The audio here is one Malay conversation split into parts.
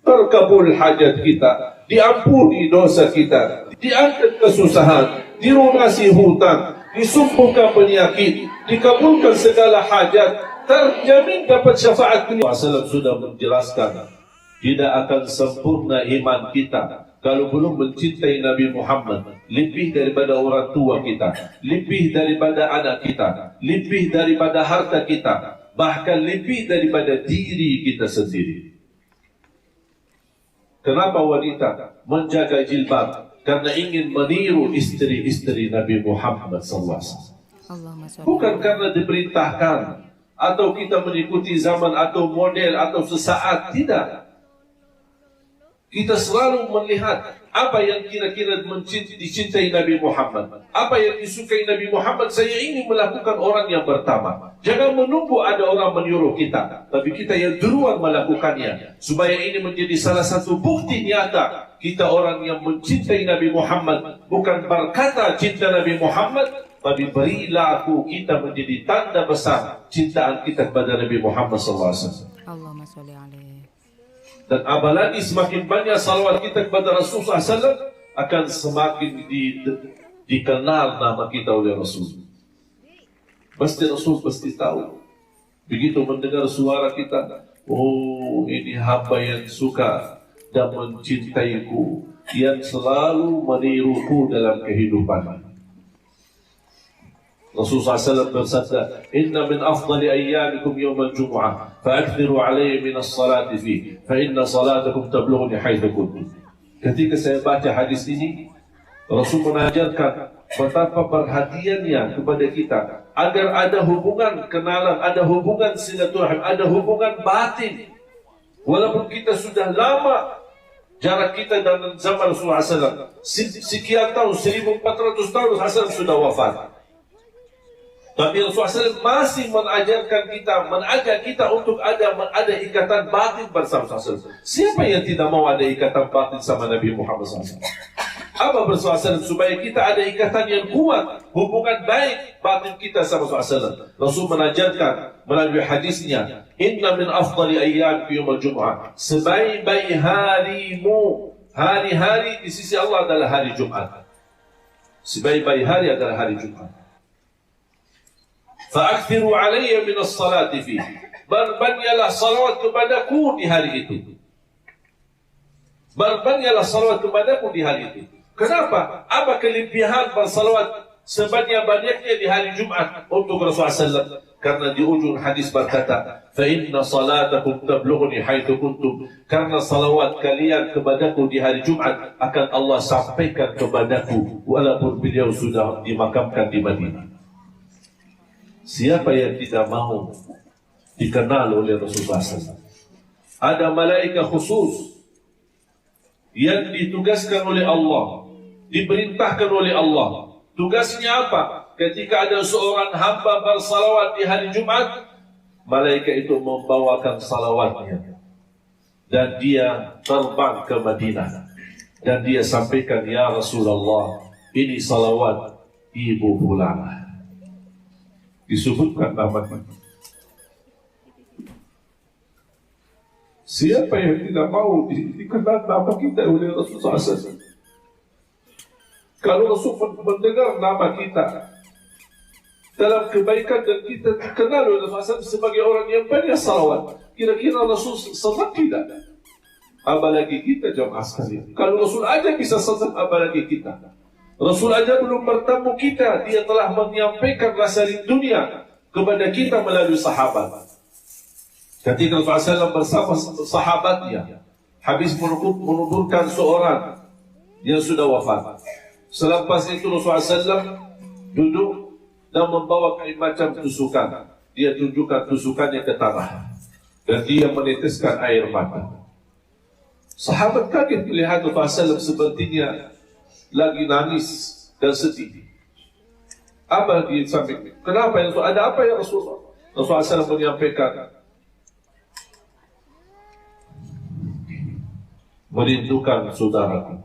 terkabul hajat kita, diampuni dosa kita, diangkat kesusahan, dilunasi hutang, disembuhkan penyakit, dikabulkan segala hajat, terjamin dapat syafaat beliau. Rasulullah sudah menjelaskan, tidak akan sempurna iman kita kalau belum mencintai Nabi Muhammad lebih daripada orang tua kita, lebih daripada anak kita, lebih daripada harta kita, bahkan lebih daripada diri kita sendiri. Kenapa wanita menjaga jilbab? Karena ingin meniru istri-istri Nabi Muhammad SAW. Bukan karena diperintahkan atau kita mengikuti zaman atau model atau sesaat, tidak. Kita selalu melihat apa yang kira-kira dicintai Nabi Muhammad, apa yang disukai Nabi Muhammad. Saya ingin melakukan orang yang pertama. Jangan menunggu ada orang menyuruh kita, tapi kita yang duluan melakukannya, supaya ini menjadi salah satu bukti nyata kita orang yang mencintai Nabi Muhammad. Bukan berkata cinta Nabi Muhammad, tapi perilaku kita menjadi tanda besar cintaan kita kepada Nabi Muhammad SAW. Allahumma sholli alaihi. Dan apalagi semakin banyak salawat kita kepada Rasulullah SAW, akan semakin dikenal nama kita oleh Rasul. Pasti Rasul pasti tahu. Begitu mendengar suara kita, oh ini hamba yang suka dan mencintaiku, yang selalu meniruku dalam kehidupan. Rasulullah SAW bersabda, Inna min afdali ayyamikum yawmal jum'ah, fa'akthiru alayya minas salati fi, fa'inna salatakum tablughuni haitsu kuntum. Ketika saya baca hadis ini, Rasul mengajarkan betapa perhatiannya kepada kita, agar ada hubungan kenalan, ada hubungan silaturahim, ada hubungan batin. Walaupun kita sudah lama jarak kita dalam zaman Rasulullah SAW, sekian tahun, 1400 tahun Rasul sudah wafat. Tapi Rasulullah SAW masih mengajarkan kita, mengajak kita untuk ada ikatan batin bersama Rasulullah SAW. Siapa yang tidak mau ada ikatan batin sama Nabi Muhammad SAW? Apa Rasulullah SAW? Supaya kita ada ikatan yang kuat, hubungan baik batin kita sama Rasulullah SAW. Rasul mengajarkan melalui hadisnya, Inna min afdali ayyam fi yawmal jum'ah. Sebaik-baik harimu, hari-hari di sisi Allah adalah hari Jumat. Sebaik-baik hari adalah hari Jumat. Fa'akthiru alayya minas salati fi. Berbanyaklah salawat kepadaku di hari itu. Berbanyaklah salawat kepadaku di hari itu. Kenapa? Apa kelebihan bersalawat sebanyak-banyaknya di hari Jumat untuk Rasulullah SAW? Karena di ujung hadis berkata, Fa'inna salatakum tablughuni haitsu kuntum. Karena salawat kalian kepadaku di hari Jumat akan Allah sampaikan kepadaku walaupun beliau sudah dimakamkan di Madinah. Siapa yang tidak mau dikenal oleh Rasulullah SAW? Ada malaikat khusus yang ditugaskan oleh Allah, diperintahkan oleh Allah. Tugasnya apa? Ketika ada seorang hamba bersalawat di hari Jumat, malaikat itu membawakan salawatnya, dan dia terbang ke Madinah, dan dia sampaikan, Ya Rasulullah, ini salawat ibu fulanah. Disebutkan namanya. Siapa yang tidak mau dikenal nama kita oleh Rasulullah SAW? Kalau Rasul mendengar nama kita dalam kebaikan dan kita dikenal oleh Rasulullah SAW sebagai orang yang banyak salawat, kira-kira Rasul senang tidak? Apalagi kita jamaah sekalian. Kalau Rasul aja bisa senang, apalagi kita. Rasul aja belum bertemu kita, dia telah menyampaikan rasa rindunya kepada kita melalui sahabat. Ketika Rasulullah SAW bersama sahabatnya habis menuburkan seorang yang sudah wafat. Selepas itu Rasulullah SAW duduk dan membawa kain macam tusukan. Dia tunjukkan tusukannya ke tanah dan dia meneteskan air mata. Sahabat kaget melihat Rasulullah SAW sepertinya lagi nangis dan sedih. Apa dia sampaikan? Kenapa yang ada apa ya Rasulullah? Rasulullah SAW menyampaikan, merindukan saudaraku.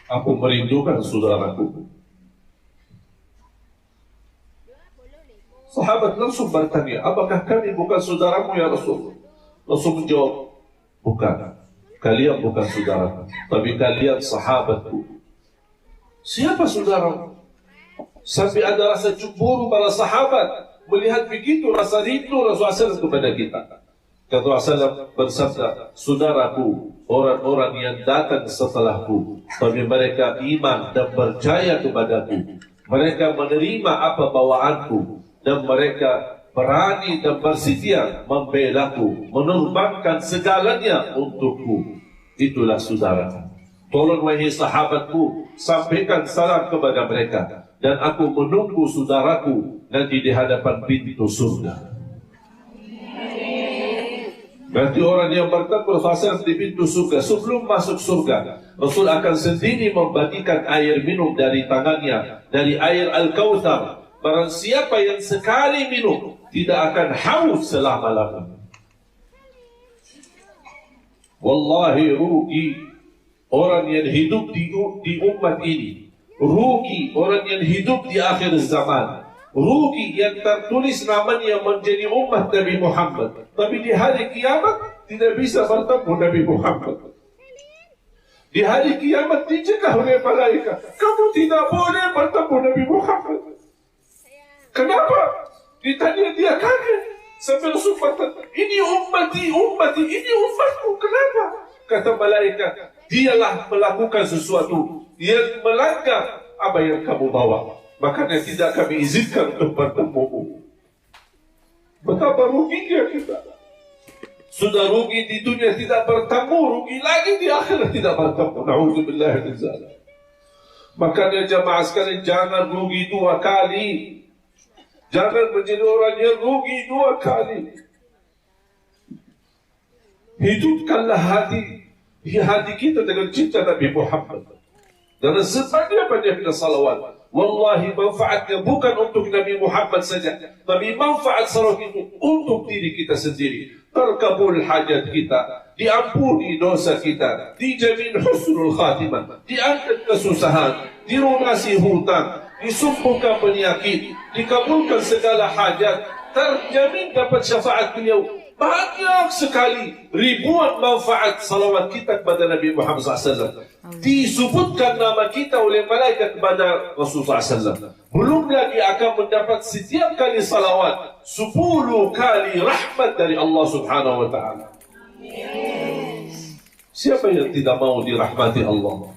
Aku merindukan saudaraku. Sahabat langsung bertanya, apakah kami bukan saudaramu ya Rasulullah? Rasul menjawab, bukan. Kalian bukan saudara, tapi kalian sahabatku. Siapa saudara? Sampai ada rasa cemburu para sahabat melihat begitu rasa rindu Rasulullah SAW kepada kita. Kata Rasulullah bersabda, saudaraku, orang-orang yang datang setelahku, tapi mereka iman dan percaya kepadaku. Mereka menerima apa bawaanku, dan mereka berani dan bersedia membelaku, menerbangkan segalanya untukku. Itulah saudara. Tolong wahai sahabatku, sampaikan salam kepada mereka, dan aku menunggu saudaraku nanti di hadapan pintu surga. Berarti orang yang bertemu Rasul di pintu surga, sebelum masuk surga, Rasul akan sendiri membagikan air minum dari tangannya, dari air Al-Kautsar. Barang siapa yang sekali minum tidak akan haus selama-lamanya. Wallahi rugi orang yang hidup di umat ini. Rugi orang yang hidup di akhir zaman. Rugi yang tertulis namanya menjadi umat Nabi Muhammad, tapi di hari kiamat tidak bisa bertemu Nabi Muhammad. Di hari kiamat dicegah oleh malaikat, kamu tidak boleh bertemu Nabi Muhammad. Kenapa? Ditanya dia kaget. Sampai Rasul berkata, ini ummati, ini umatku. Kenapa? Kata malaikat, dialah melakukan sesuatu yang melanggar apa yang kamu bawa. Makanya tidak kami izinkan untuk bertemu. Betapa ruginya kita. Sudah rugi di dunia tidak bertemu, rugi lagi di akhirat tidak bertemu. Na'udzubillah min dzalik. Makanya jamaah sekalian, jangan rugi dua kali. Jangan menjadi orang yang rugi dua kali. Hidupkanlah hati kita dengan cinta Nabi Muhammad. Dan sebanyak-banyaknya salawat. Wallahi manfaatnya bukan untuk Nabi Muhammad saja, tapi manfaat salawat itu untuk diri kita sendiri. Terkabul hajat kita, diampuni dosa kita, dijamin husnul khatimah, diangkat kesusahan, dilunasi hutang, disembuhkan penyakit, dikabulkan segala hajat, terjamin dapat syafaat beliau. Banyak sekali ribuan manfaat salawat kita kepada Nabi Muhammad SAW. Disebutkan nama kita oleh malaikat kepada Rasulullah SAW. Belum lagi akan mendapat setiap kali salawat 10 kali rahmat dari Allah Subhanahu Wa Taala. Siapa yang tidak mau dirahmati Allah?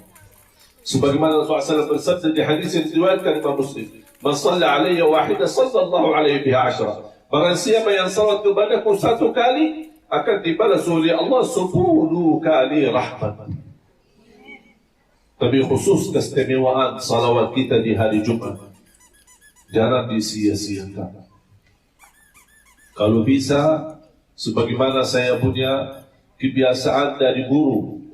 Sebagaimana Rasulullah SAW bersabda di hadis yang diriwayatkan Imam Muslim, "Man shalla alayya wahidah, sallallahu alaihi biha 10." Barang siapa yang salat kepadaku satu kali, akan dibalas oleh Allah 10 kali rahmat. Tapi khusus keistimewaan salawat kita di hari Jumat, jangan disia-siakan. Kalau bisa, sebagaimana saya punya kebiasaan dari guru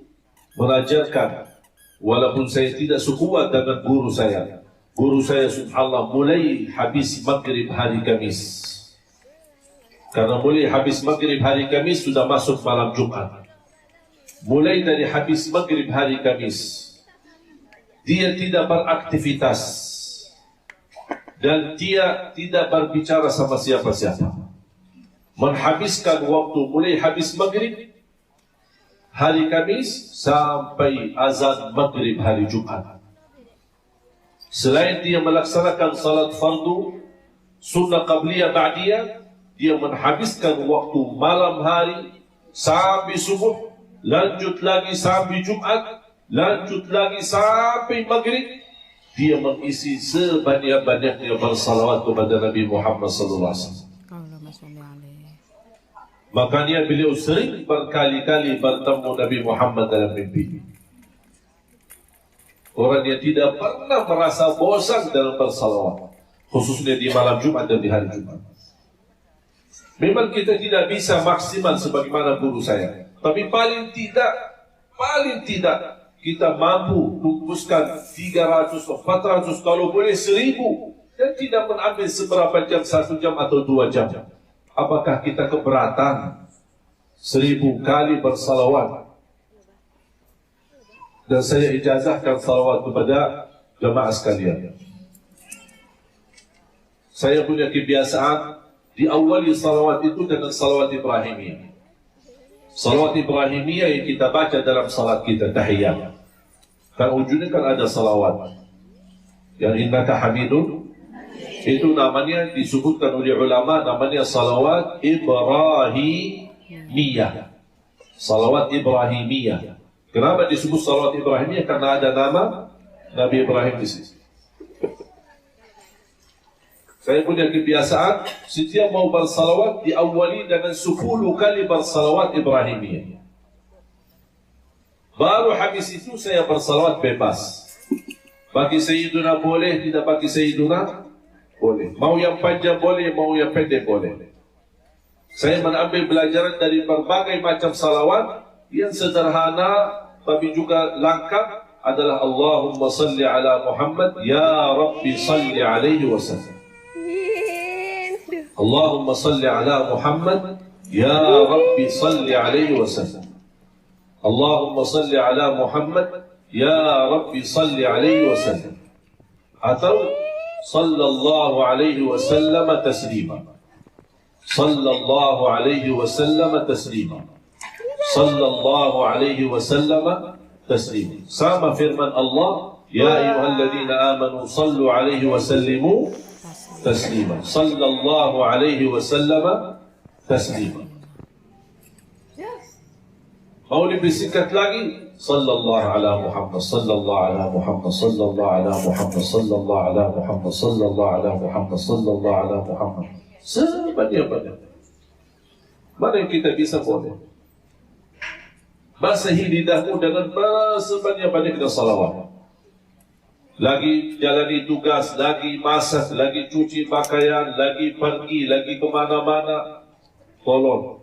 mengajarkan, walaupun saya tidak sekuat dengan guru saya. Guru saya subhanallah mulai habis maghrib hari Kamis. Karena mulai habis maghrib hari Kamis sudah masuk malam Jumat. Mulai dari habis maghrib hari Kamis, dia tidak beraktivitas dan dia tidak berbicara sama siapa-siapa. Menghabiskan waktu mulai habis maghrib hari Kamis sampai azan maghrib hari Jumat. Selain dia melaksanakan salat fardu, sunnah qabliyah ba'diyah, dia menghabiskan waktu malam hari sampai subuh, lanjut lagi sampai Jumat, lanjut lagi sampai maghrib. Dia mengisi sebanyak-banyaknya bersalawat kepada Nabi Muhammad SAW. Makanya beliau sering berkali-kali bertemu Nabi Muhammad dalam mimpi. Orang yang tidak pernah merasa bosan dalam bersalawat, khususnya di malam Jumat dan di hari Jumat. Memang kita tidak bisa maksimal sebagaimana guru saya, tapi paling tidak kita mampu tungkuskan 300, 400, kalau boleh 1000, dan tidak mengambil seberapa jam, 1 jam atau 2 jam. Apakah kita keberatan 1000 kali bersalawat? Dan saya ijazahkan salawat kepada jemaah sekalian. Saya punya kebiasaan diawali salawat itu dengan salawat Ibrahimiyah. Salawat Ibrahimiyah yang kita baca dalam salat kita tahiyat. Kan ujungnya kan ada salawat. Yang innaka hamidun, itu namanya disebutkan oleh ulama, namanya salawat Ibrahimiyah. Salawat Ibrahimiyah. Kenapa disebut salawat Ibrahimiyah? Karena ada nama Nabi Ibrahim di sini. Saya punya kebiasaan setiap mau bersalawat diawali dengan 10 kali bersalawat Ibrahimiyah. Baru habis itu saya bersalawat bebas. Bagi Sayyiduna boleh, tidak bagi Sayyiduna boleh. Mau yang panjang boleh, mau yang pendek boleh. Saya mengambil pelajaran dari berbagai macam salawat yang sederhana tapi juga lengkap adalah Allahumma salli ala Muhammad ya Rabbi salli alaihi wasallam. Allahumma salli ala Muhammad ya Rabbi salli alaihi wasallam. Allahumma salli ala Muhammad ya Rabbi salli alaihi wasallam. Atau sallallahu alaihi wasallam taslima. Sallallahu alaihi wasallam taslima. Sallallahu alaihi wasallam taslima. Sama firman Allah, ya ayyuhalladzina amanu sallu alaihi wasallimu taslima. Sallallahu alaihi wasallam taslima. Mau lebih singkat lagi, sallallahu ala Muhammad, sallallahu ala Muhammad, sallallahu ala Muhammad, sallallahu ala Muhammad, sallallahu ala Muhammad, sallallahu ala Muhammad. Sebanyak-banyak. Mana yang kita bisa boleh? Basahi lidahmu dengan sebanyak-banyaknya salawat. Lagi jalani tugas, lagi masak, lagi cuci pakaian, lagi pergi, lagi kemana-mana. Tolong,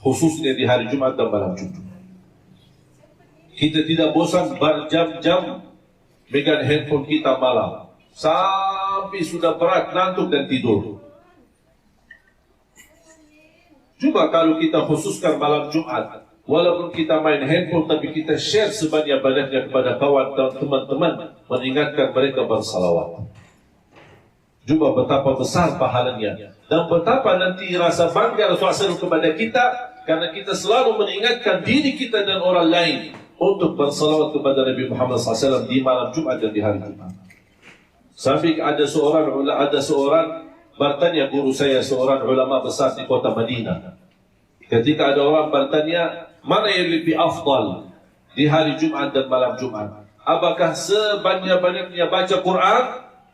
khususnya di hari Jumat dan malam Jumat. Kita tidak bosan berjam-jam megang handphone kita malam. Sampai sudah berat, ngantuk dan tidur. Cuma kalau kita khususkan malam Jumat, walaupun kita main handphone, tapi kita share sebanyak-banyaknya kepada kawan dan teman-teman, mengingatkan mereka bersalawat. Juga betapa besar pahalanya. Dan betapa nanti rasa bangga Rasulullah kepada kita, karena kita selalu mengingatkan diri kita dan orang lain untuk bersalawat kepada Nabi Muhammad SAW di malam Jumat dan di hari Jumat. Sampai ada seorang bertanya, guru saya, seorang ulama besar di kota Madinah. Ketika ada orang bertanya, mana yang lebih afdal di hari Jumat dan malam Jumat? Apakah sebanyak-banyaknya baca Quran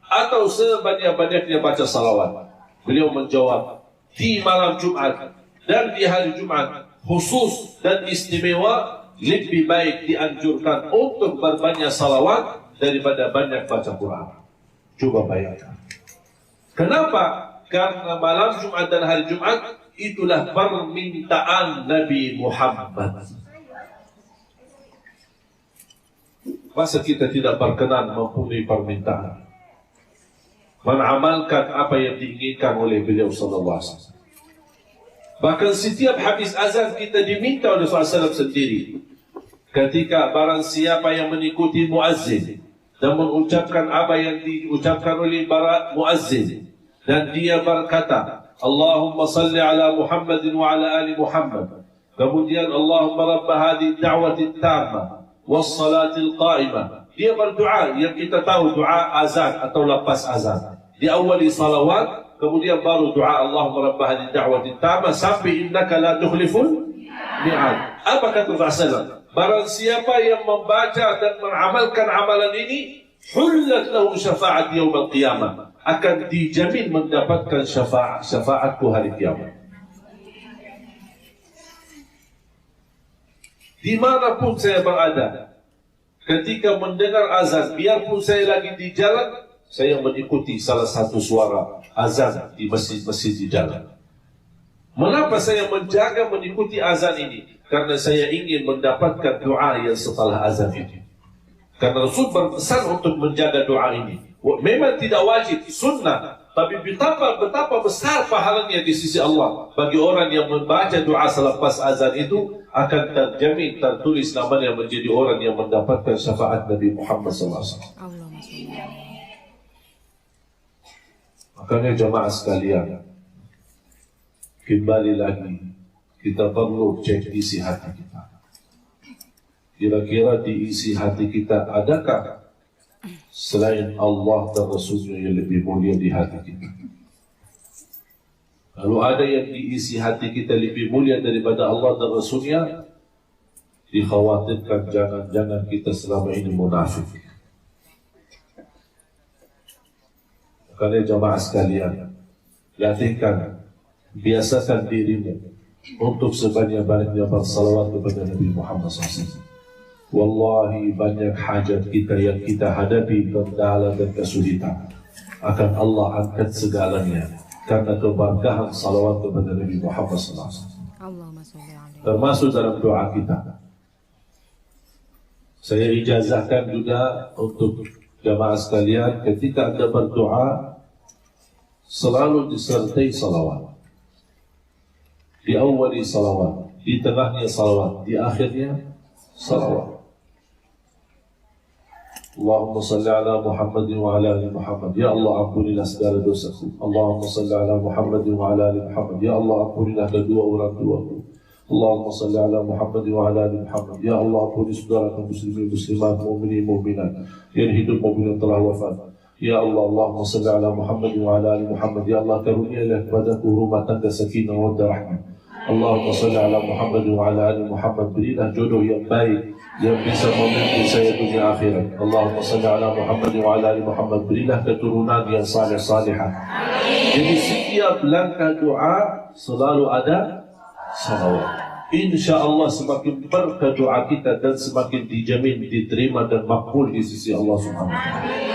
atau sebanyak-banyaknya baca salawat? Beliau menjawab, di malam Jumat dan di hari Jumat khusus dan istimewa, lebih baik dianjurkan untuk berbanyak salawat daripada banyak baca Quran. Coba bayangkan. Kenapa? Karena malam Jumat dan hari Jumat itulah permintaan Nabi Muhammad. Masa kita tidak berkenan mempunyai permintaan, mengamalkan apa yang diinginkan oleh beliau sallallahu alaihi wasallam. Bahkan setiap habis azan kita diminta oleh Rasulullah SAW sendiri. Ketika barang siapa yang mengikuti muazzin dan mengucapkan apa yang diucapkan oleh para muazzin, dan dia berkata, Allahumma salli ala Muhammadin wa ala ali Muhammad. Kemudian Allahumma rabba hadhihi da'wati tamma was salatil qa'imah. Dia berdoa yang kita tahu doa azan atau lepas azan. Diawali salawat, kemudian baru doa Allahumma rabba hadhihi da'wati tamma sampai innaka la tukhliful mi'ad. Apa kata Rasulullah? Barang siapa yang membaca dan mengamalkan amalan ini, hullat lahu syafa'at yaumil qiyamah, akan dijamin mendapatkan syafaatku hari kiamat. Dimanapun saya berada, ketika mendengar azan, biarpun saya lagi di jalan, saya mengikuti salah satu suara azan di masjid-masjid di jalan. Mengapa saya menjaga mengikuti azan ini? Karena saya ingin mendapatkan doa yang setelah azan ini. Karena Rasul berpesan untuk menjaga doa ini. Memang tidak wajib, sunnah, tapi betapa besar pahalanya di sisi Allah bagi orang yang membaca doa selepas azan itu, akan terjamin tertulis namanya menjadi orang yang mendapatkan syafaat Nabi Muhammad SAW. Makanya jamaah sekalian, kembali lagi kita perlu cek isi hati kita. Kira-kira di isi hati kita adakah selain Allah dan Rasulnya yang lebih mulia di hati kita? Kalau ada yang di isi hati kita lebih mulia daripada Allah dan Rasulnya, dikhawatirkan jangan-jangan kita selama ini munafik. Karena jamaah sekalian, latihkan, biasakan dirimu untuk sebanyak-banyaknya bersalawat kepada Nabi Muhammad SAW. Wallahi banyak hajat kita yang kita hadapi, kendala dan kesulitan, akan Allah angkat segalanya karena keberkahan salawat kepada Nabi Muhammad SAW. Termasuk dalam doa kita. Saya ijazahkan juga untuk jamaah sekalian, ketika Anda berdoa selalu disertai salawat. Di awali salawat, di tengahnya salawat, di akhirnya salawat. Allahumma salli ala Muhammad wa ala ali Muhammad. Ya Allah, ampunilah segala dosaku. Allahumma salli ala Muhammad wa ala ali Muhammad. Ya Allah, ampunilah kedua orang tuaku. Allahumma salli ala Muhammad wa ala ali Muhammad. Ya Allah, ampuni saudara kaum muslimin muslimat, mu'minin mu'minat yang hidup maupun yang telah wafat. Ya Allah, Allahumma salli ala Muhammad wa ala ali Muhammad. Ya Allah, karunialah kepadaku rumah tangga sakinah wa rahmah. Allahumma salli ala Muhammad wa ala ali Muhammad. Berilah jodoh yang baik yang bisa memimpin saya dunia akhirat. Allahumma salli ala Muhammad wa ala ali Muhammad. Berilah keturunan yang saleh-salihah. Jadi setiap langkah doa selalu ada salawat. InsyaAllah semakin berkah doa kita dan semakin dijamin diterima dan makbul di sisi Allah Subhanahu wa ta'ala.